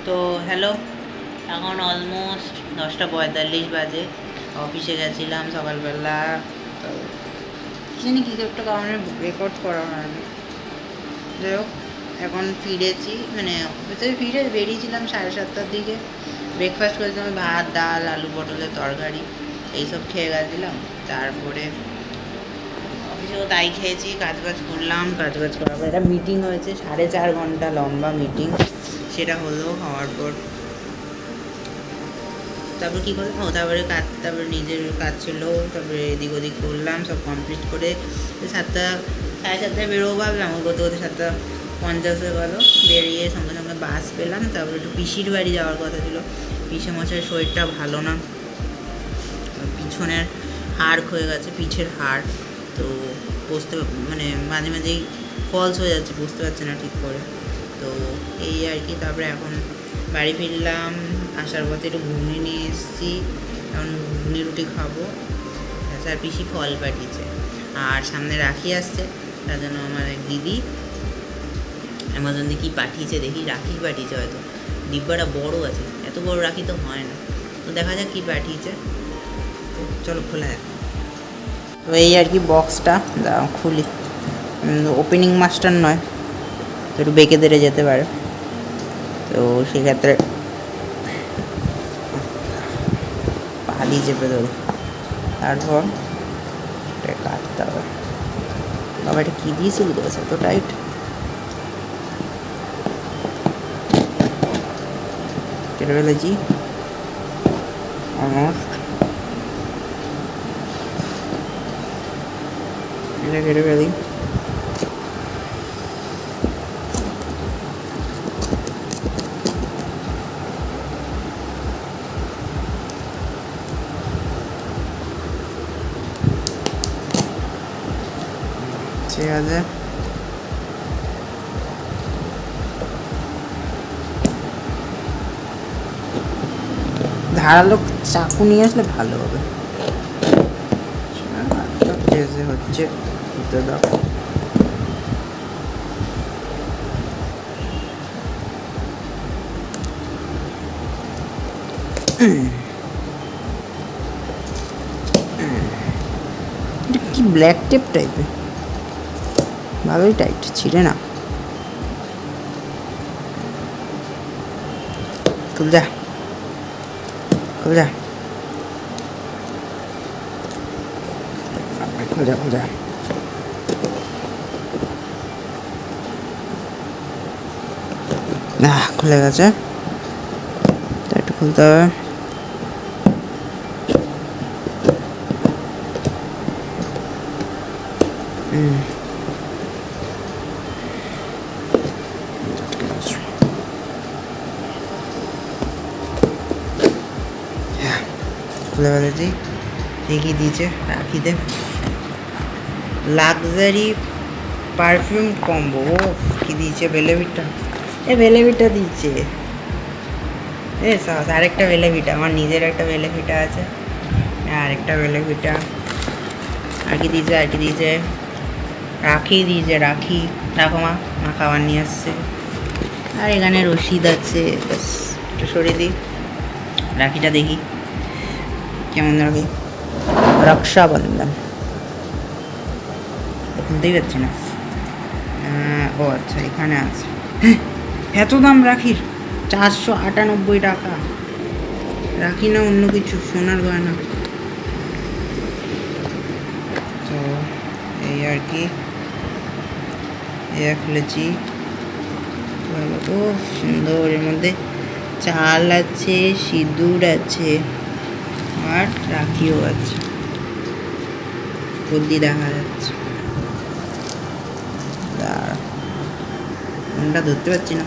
তো হ্যালো, এখন অলমোস্ট 10টা 45 বাজে। অফিসে গেছিলাম সকালবেলা। তো কি জানি কী একটা কারণে রেকর্ড করা হয়নি। যাই হোক, এখন ফিরেছি, মানে অফিসে ফিরে বেরিয়েছিলাম 7:30টার দিকে। ব্রেকফাস্ট করেছিলাম, ভাত ডাল আলু পটলের তরকারি এইসব খেয়ে গেছিলাম। তারপরে অফিসেও তাই খেয়েছি, কাজবাজ করলাম। কাজবাজ করার পর একটা মিটিং হয়েছে, 4.5 ঘন্টা লম্বা মিটিং। সেটা হলো, হওয়ার পর তারপর কী করলাম, তারপরে তারপরে নিজের কাজ ছিল, তারপরে এদিক ওদিক করলাম, সব কমপ্লিট করে 7:30 সাড়ে 7টায় বেরোবো ভাবলাম। করতে করতে 7:50 হয়ে গেলো। বেরিয়ে সঙ্গে সঙ্গে বাস পেলাম। তারপরে একটু পিসির বাড়ি যাওয়ার কথা ছিল। পিসে মশাইয়ের শরীরটা ভালো না, পিছনের হাড় ক্ষয়ে গেছে, পিঠের হাড়। তো বসতে মানে মাঝে মাঝেই ফলস হয়ে যাচ্ছে, বুঝতে পারছে না ঠিক করে। তো এই আর কি। তারপরে এখন বাড়ি ফিরলাম। আসার পথে একটু ঘুগনি নিয়ে এসেছি, এখন ঘুগনি রুটি খাবো। স্যার পিসি ফল পাঠিয়েছে, আর সামনে রাখি আসছে, তার জন্য আমার এক দিদি অ্যামাজন দিয়ে কী পাঠিয়েছে দেখি। রাখি পাঠিয়েছে হয়তো, ডিব্বাটা বড় আছে, এত বড় রাখি তো হয় না। তো দেখা যাক কী পাঠিয়েছে। তো চলো খোলা যাক। তো এই আর কি বক্সটা, দাঁড়াও খুলি। ওপেনিং মাস্টার নয়, তো একটু বেঁকে দেড়ে যেতে পারে। তো সেক্ষেত্রে পালি চেপে ধরো, তারপর এটা কাটতে হবে। বাবা এটা কী দিয়ে শুরু করেছে তো টাইট। কেটে ফেলেছি অলমোস্ট, এটা কেটে ফেলি। ঠিক আছে, ধারালো চাকু নিয়ে আসলে ভালো হবে। হচ্ছে হতে দাও। এটা কি ব্ল্যাক টেপ টাইপের, ভালোই টাইট, ছিঁড়ে না। খুল যা, খুল যা, খুল যা, খুল যা। না, খুলে গেছে, একটু খুলতে হবে। খুলে ফেলেছি। ঠিকই দিয়েছে রাখিতে, লাক্সারি পারফিউম কম্বো। ও কী দিয়েছে, বেলেভিটা। বেলেভিটা দিচ্ছে। আরেকটা বেলেভিটা, আমার নিজের একটা বেলেভিটা আছে, আরেকটা বেলেভিটা। আর কি দিয়েছে, আর কি দিয়েছে, রাখি দিয়েছে। রাখি রাখো মা, মা খাবার নিয়ে আসছে। আর এখানে রসিদ আছে, ব্যাস একটু সরিয়ে দিই। রাখিটা দেখি কেমন রাখি, রক্ষাবন্ধন। খুলতেই পারছি না। ও আচ্ছা, এখানে আছে। এত দাম রাখির, 498 টাকা। রাখি না অন্য কিছু, সোনার গয়না। তো এই আর কি, খুলেছি। ও সুন্দর, এর মধ্যে চাল আছে, সিঁদুর আছে, আর রাখিও আছে, বদ্যি দেখা যাচ্ছে। ফোনটা ধরতে পারছি না,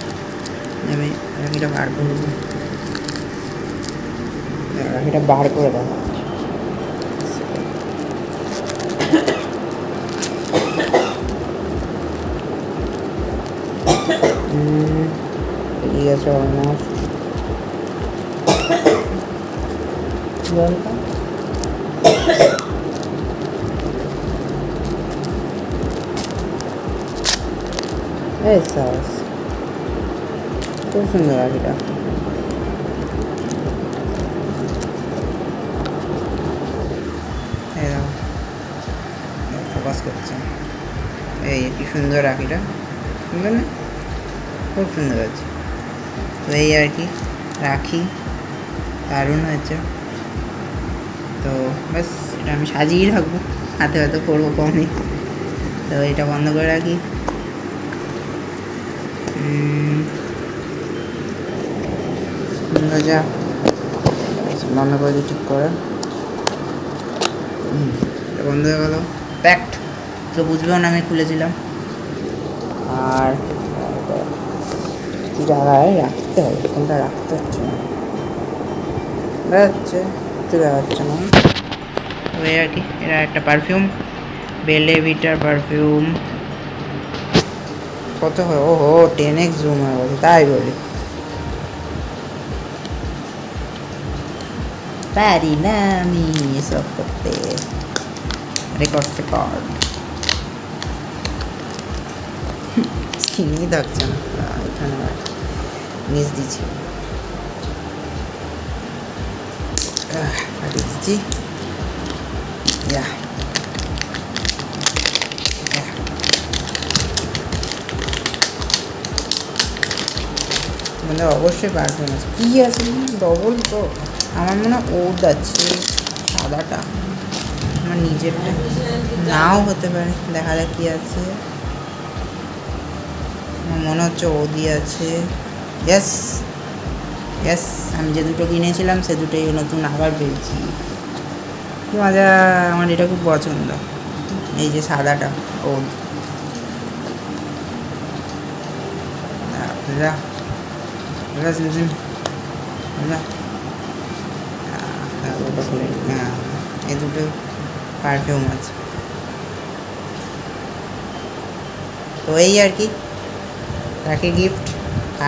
আমি রাখিটা বার করবো। রাখিটা বার করে দাও। ঠিক আছে, অলমোস্ট জলটা সস খুব সুন্দর রাখিটা। ফোকাস করছে, এই কি সুন্দর রাখিটা, সুন্দর না? খুব সুন্দর আছে। তো এই আর কি রাখি দারুণ হয়েছে। তো ব্যাস এটা আমি সাজিয়েই রাখবো, হাতে হাতে পরবো কমই। তো এটা বন্ধ করে রাখি। যা বন্ধ করে দিই ঠিক করে। এটা বন্ধ হয়ে গেলো, প্যাকড। তো বুঝবেও না আমি খুলেছিলাম। আর জায়গায় রাখতে হবে, কোনটা রাখতে হচ্ছে না, দেখা যাচ্ছে একটু দেখা যাচ্ছে না। তো এই আর কি, এটা একটা পারফিউম, বেলে ভিটার পারফিউম। কত হয়? ওহো 10x জুম হয়ে গেছে, তাই বলি। পারি না আমি এসব করতে, রেকর্ড স্কিনই থাকছে না, এখানে নিচ দিচ্ছি, দিচ্ছি। মানে অবশ্যই পারফিউম আছে। কী আছে ডবল? তো আমার মনে হয় ওড আছে সাদাটা, আমার নিজেরটা নাও হতে পারে, দেখা যাক কী আছে। আমার মনে হচ্ছে ওদি আছে। ইয়েস ইয়েস, আমি যে দুটো কিনেছিলাম সে দুটোই নতুন আবার পেয়েছি। কি মজা, আমার এটা খুব পছন্দ, এই যে সাদাটা ওড। আপনারা হ্যাঁ, এই দুটো পারফিউম আছে। তো এই আর কি রাখি গিফট,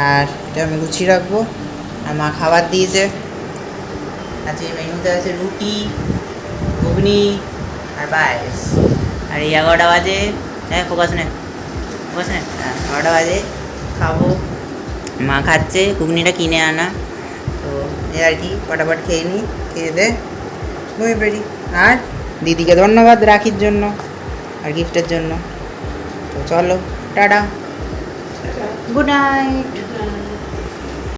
আর এটা আমি গুছিয়ে রাখবো। আর মা খাবার দিয়েছে, আজকে মেনুতে আছে রুটি, ঘুগনি আর পায়েস। আর এই 11টা বাজে, হ্যাঁ ফোকাস নে, হ্যাঁ 11টা বাজে খাবো। মা খাচ্ছে, ঘুগনিটা কিনে আনা। তো এই আর কি, ফটাফট খেয়ে নিই, খেয়ে দে ঘুমিয়ে পেরি। আর দিদিকে ধন্যবাদ রাখির জন্য আর গিফটের জন্য। তো চলো, টাটা, গুড নাইট।